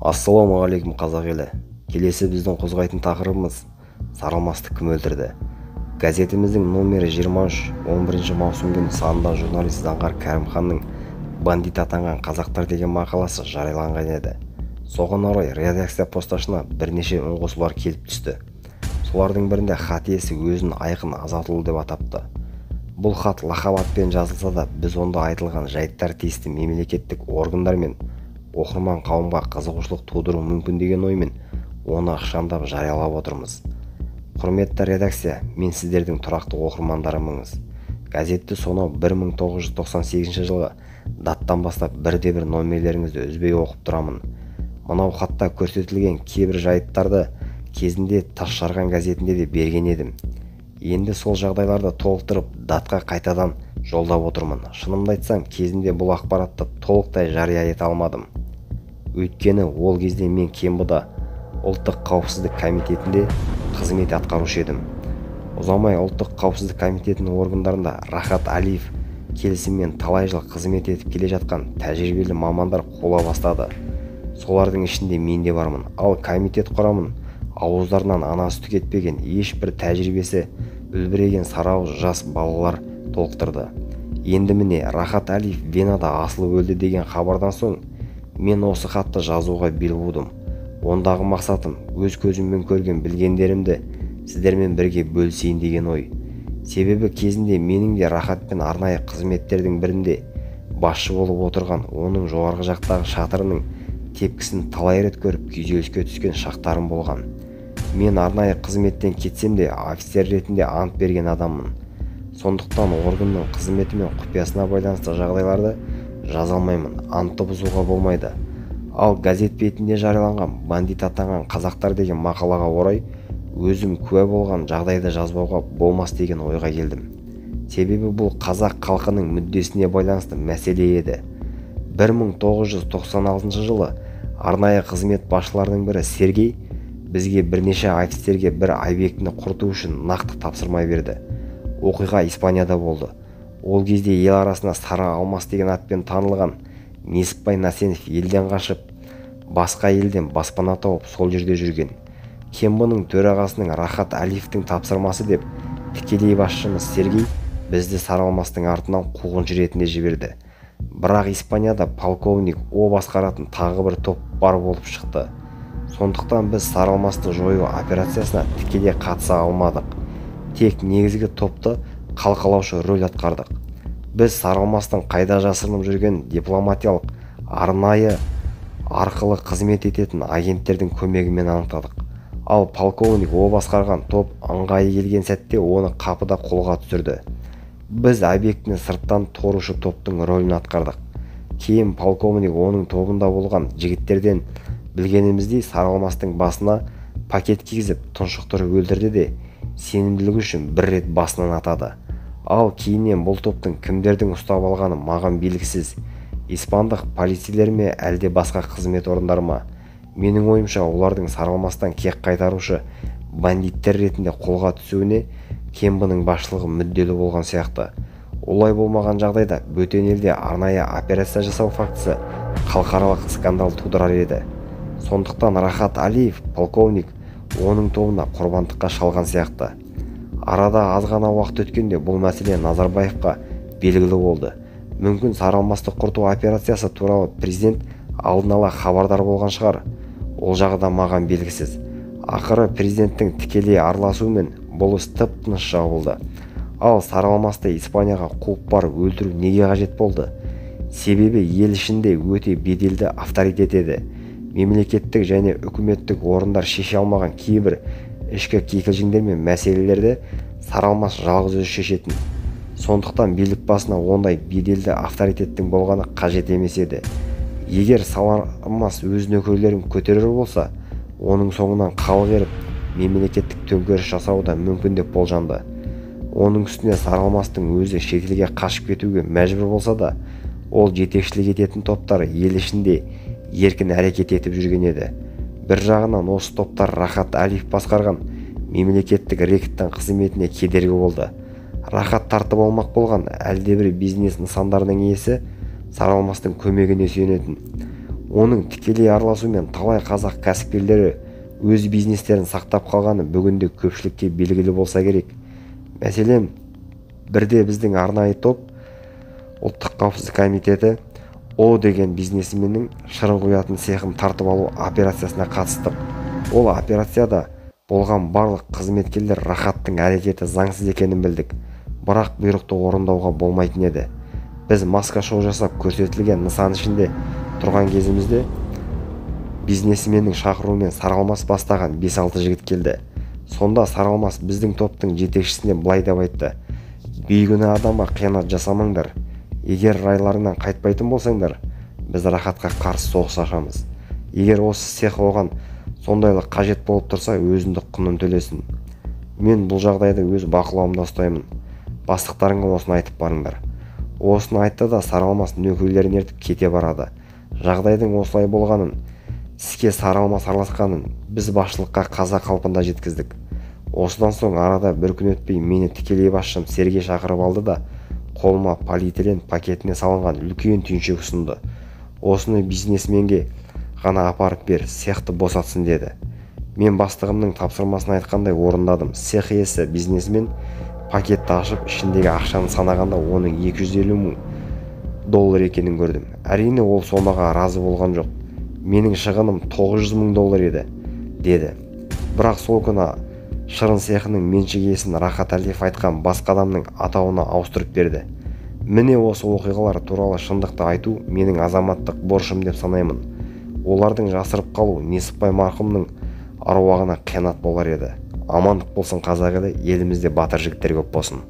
Ассалаумағалейкум қазақ елі. Келесі біздің қозғайтын тақырыбымыз Саралмасты кім өлтірді? Газетіміздің номері 23 11 маусым күні санында журналист Заңғар Кәрімханның бандит атанған қазақтар деген мақаласы жарияланған еді. Соған орай редакция посташына бірнеше үн қосулар келіп түсті. Солардың бірінде хат иесі өзін Айқын Азатұлы деп атапты. Бұл хат лақап атпен жазылса да, біз онда айтылған жайттар тиісті мемлекеттік органдар мен оқырман қауымға қызығушылық тудыру мүмкін деген оймен оны ықшамдап жариялап отырмыз. Құрметті редакция, мен сіздердің тұрақты оқырмандарымыңыз. Газетті сонау 1998 жылғы даттан бастап бірде-бір номерлеріңізді үзбей оқып тұрамын. Мынау хатта көрсетілген кейбір жайттарды кезінде Тасжарған газетінде де берген едім. Енді сол жағдайларды толықтырып, датқа қайтадан жолдап отырмын. Шынымды айтсам, кезінде бұл ақпаратты толықтай жария ете алмадым. Өйткені ол кезде мен КМБ-да ұлттық қауіпсіздік комитетінде қызмет атқарушы едім. Ұзамай ұлттық қауіпсіздік комитетінің органдарында Рахат Алиев келісіммен талай жыл қызмет етіп келе жатқан тәжірибелі мамандар қола бастады. Солардың ішінде мен де бармын. Ал комитет құрамын ауыздарынан ана сүті кетпеген, ешбір тәжірибесі үлбіреген сарауыз жас балалар толықтырды. Енді міне Рахат Алиев Венада асылып өлді деген хабардан соң мен осы хатты жазуға бел будым. Ондағы мақсатым өз көзіммен көрген білгендерімді сіздермен бірге бөлісейін деген ой. Себебі кезінде менің де Рахатпен арнайы қызметтердің бірінде басшы болып отырған, оның жоғарғы жақтағы шатырының тепкісін талай рет көріп күйзеліске түскен шақтарым болған. Мен арнайы қызметтен кетсем де офицер ретінде ант берген адаммын. Сондықтан органның қызметі мен құпиясына байланысты жағдайларды жаза алмаймын, антты бұзуға болмайды. Ал газет бетінде жарияланған бандит атанған қазақтар деген мақалаға орай өзім куә болған жағдайды жазбауға болмас деген ойға келдім. Себебі бұл қазақ халқының мүддесіне байланысты мәселе еді. 1996 жылы арнайы қызмет басшыларының бірі Сергей бізге бірнеше офицерге бір объектіні құрту үшін нақты тапсырма берді. Оқиға Испанияда болды. Ол кезде ел арасына Сары Алмас деген атпен танылған Несіпбай Насенов елден қашып, басқа елден баспана тауып сол жерде жүрген. КМБ-ның төрағасының Рахат Алиевтің тапсырмасы деп тікелей басшымыз Сергей бізді Сары Алмастың артынан қуғыншы ретінде жіберді. Бірақ Испанияда полковник О басқаратын тағы бір топ бар болып шықты. Сондықтан біз Сары Алмасты жою операциясына тікелей қатыса алмадық. Тек негізгі топты қалқалаушы рөл атқардық. Біз Сары Алмастың қайда жасырынып жүрген дипломатиялық арнайы арқылы қызмет ететін агенттердің көмегімен анықтадық. Ал полковник О басқарған топ ыңғайы келген сәтте оны қапыда қолға түсірді. Біз объектіні сырттан торушы топтың рөлін атқардық. Кейін полковник оның тобында болған жігіттерден білгеніміздей Сары Алмастың басына пакет кигізіп тұншықтырып өлтірді де сенімділігі үшін бір рет басынан атады. Ал кейіннен бұл топтың кімдердің ұстап алғаны маған белгісіз. Испандық полицейлер ме әлде басқа қызмет орындары ма? Менің ойымша олардың Сары Алмастан кек қайтарушы бандиттер ретінде қолға түсуіне КМБ-ның басшылығы мүдделі болған сияқты. Олай болмаған жағдайда бөтен елде арнайы операция жасау фактісі халықаралық скандал тудырар еді. Сондықтан Рахат Алиев полковник оның тобына құрбандыққа шалған сияқты. Арада аз ғана уақыт өткенде бұл мәселе Назарбаевқа белгілі болды. Мүмкін Сары Алмасты құрту операциясы туралы президент алдын ала хабардар болған шығар. Ол жағы да маған белгісіз. Ақыры президенттің тікелей араласуымен бұл іс тып-тыныш жабылды. Ал Сары Алмасты Испанияға қуып барып өлтіру неге қажет болды? Себебі ел ішінде өте беделді авторитет еді. Мемлекеттік және үкіметтік орындар шеше алмаған кейбір ішкі кикілжіңдер мен мәселелерді Сары Алмас жалғыз өзі шешетін. Сондықтан билік басына ондай беделді авторитеттің болғаны қажет емес еді. Егер Сары Алмас өз нөкерлерін көтерер болса, оның соңынан халық еріп мемлекеттік төңкеріс жасауы да мүмкін деп болжанды. Оның үстіне Сары Алмастың өзі шетелге қашып кетуге мәжбүр болса да, ол жетекшілік ететін топтары ел ішінде еркін әрекет етіп жүрген еді. Бір жағынан осы топтар Рахат Алиев басқарған мемлекеттік рекеттің қызметіне кедергі болды. Рахат тартып алмақ болған әлдебір бизнес нысандарының иесі Сары Алмастың көмегіне сүйенетін. Оның тікелей араласуымен талай қазақ кәсіпкерлері өз бизнестерін сақтап қалғаны бүгінде көпшілікке белгілі болса керек. Мәселен, бірде біздің арнайы топ ұлттық қауіпсіздік комитеті О деген бизнесменнің шырын құятын цехын тартып алу операциясына қатыстық. Ол операцияда болған барлық қызметкерлер рахаттың әрекеті заңсыз екенін білдік, бірақ бұйрықты орындауға болмайтын еді. Біз маска шоу жасап көрсетілген нысан ішінде тұрған кезімізде бизнесменнің шақыруымен Саралмас бастаған 5-6 жігіт келді. Сонда Саралмас біздің топтың жетекшісіне былай деп айтты: бейгүнә адамға қиянат жасамаңдар. Егер райларыңнан қайтпайтын болсаңдар, біз рахатқа қарсы соғыс ашамыз. Егер осы цех оған сондайлық қажет болып тұрса, өзіндік құнын төлесін. Мен бұл жағдайды өз бақылауымда ұстаймын. Бастықтарыңа осыны айтып барыңдар. Осыны айтты да Саралмас нөкерлерін ертіп кете барады. Жағдайдың осылай болғанын, іске Саралмас араласқанын біз басшылыққа қаза қалпында жеткіздік. Осыдан соң арада бір күн өтпей мені тікелей басшым Сергей шақырып алды да қолыма полиэтилен пакетіне салынған үлкен түйіншек ұсынды. Осыны бизнесменге ғана апарып бер, цехты босатсын деді. Мен бастығымның тапсырмасын айтқандай орындадым. Цех иесі бизнесмен пакетті ашып, ішіндегі ақшаны санағанда оның 250 мың доллар екенін көрдім. Әрине ол сомаға разы болған жоқ. Менің шығыным 900 мың доллар еді, деді. Бірақ сол күні шырын цехының меншік иесін Рахат Әлиев айтқан басқа адамның атауына ауыстырып берді. Міне осы оқиғалар туралы шындықты айту менің азаматтық борышым деп санаймын. Олардың жасырып қалу Несіпбай марқұмның аруағына қиянат болар еді. Амандық болсын қазақ елі, елімізде батыр жігіттер көп болсын.